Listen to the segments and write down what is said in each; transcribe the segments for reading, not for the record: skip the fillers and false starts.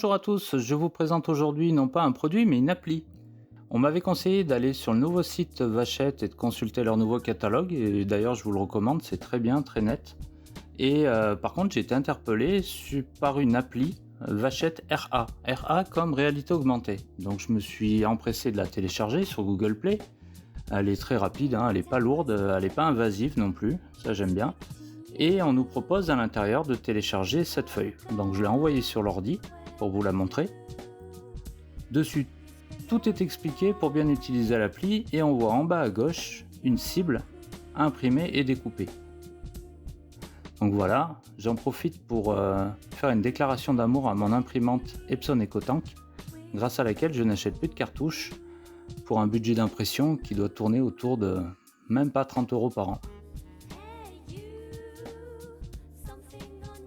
Bonjour à tous, je vous présente aujourd'hui non pas un produit mais une appli. On m'avait conseillé d'aller sur le nouveau site Vachette et de consulter leur nouveau catalogue, et d'ailleurs je vous le recommande, c'est très bien, très net. Et par contre j'ai été interpellé par une appli Vachette RA, RA comme réalité augmentée. Donc je me suis empressé de la télécharger sur Google Play. Elle est très rapide, hein, elle n'est pas lourde, elle n'est pas invasive non plus, ça j'aime bien. Et on nous propose à l'intérieur de télécharger cette feuille. Donc je l'ai envoyée sur l'ordi pour vous la montrer. Dessus, tout est expliqué pour bien utiliser l'appli et on voit en bas à gauche une cible à imprimer et découper. Donc voilà, j'en profite pour faire une déclaration d'amour à mon imprimante Epson EcoTank, grâce à laquelle je n'achète plus de cartouches pour un budget d'impression qui doit tourner autour de même pas 30 € par an.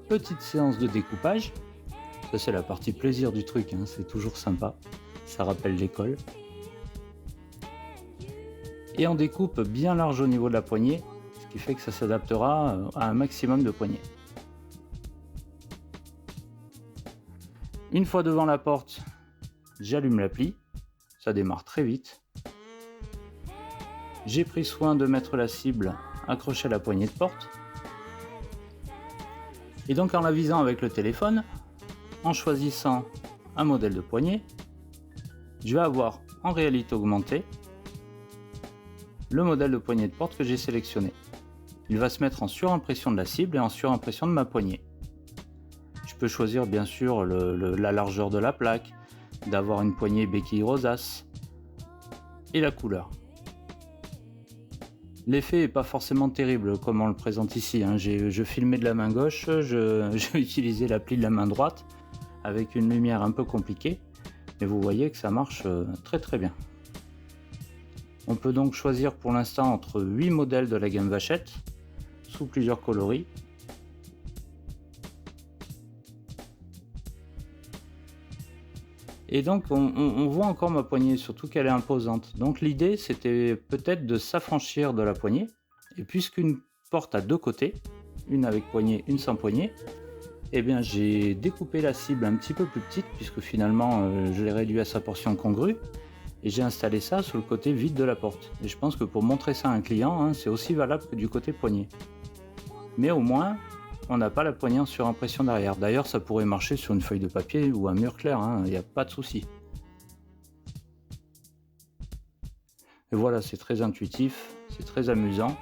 Petite séance de découpage, ça c'est la partie plaisir du truc, hein, c'est toujours sympa, ça rappelle l'école. Et on découpe bien large au niveau de la poignée, ce qui fait que ça s'adaptera à un maximum de poignées. Une fois devant la porte, j'allume l'appli, ça démarre très vite. J'ai pris soin de mettre la cible accrochée à la poignée de porte. Et donc en la visant avec le téléphone, en choisissant un modèle de poignée, je vais avoir en réalité augmentée le modèle de poignée de porte que j'ai sélectionné. Il va se mettre en surimpression de la cible et en surimpression de ma poignée. Je peux choisir bien sûr la largeur de la plaque, d'avoir une poignée béquille rosace et la couleur. L'effet n'est pas forcément terrible comme on le présente ici, hein. Je filmais de la main gauche, j'ai utilisé l'appli de la main droite avec une lumière un peu compliquée, mais vous voyez que ça marche très très bien. On peut donc choisir pour l'instant entre 8 modèles de la gamme Vachette, sous plusieurs coloris. Et donc on voit encore ma poignée, surtout qu'elle est imposante. Donc l'idée c'était peut-être de s'affranchir de la poignée. Et puisqu'une porte a deux côtés, une avec poignée, une sans poignée, eh bien j'ai découpé la cible un petit peu plus petite, puisque finalement je l'ai réduit à sa portion congrue. Et j'ai installé ça sur le côté vide de la porte. Et je pense que pour montrer ça à un client, hein, c'est aussi valable que du côté poignée. Mais au moins, on n'a pas la poignée en surimpression derrière. D'ailleurs, ça pourrait marcher sur une feuille de papier ou un mur clair, il n'y a pas de souci. Et voilà, c'est très intuitif, c'est très amusant.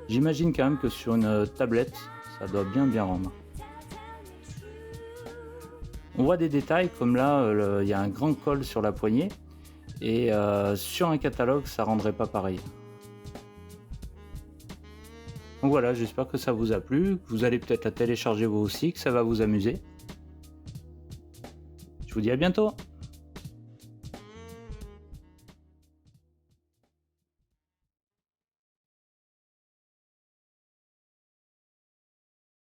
J'imagine quand même que sur une tablette, ça doit bien rendre. On voit des détails comme là, il y a un grand col sur la poignée et sur un catalogue, ça rendrait pas pareil. Donc voilà, j'espère que ça vous a plu, que vous allez peut-être la télécharger vous aussi, que ça va vous amuser. Je vous dis à bientôt!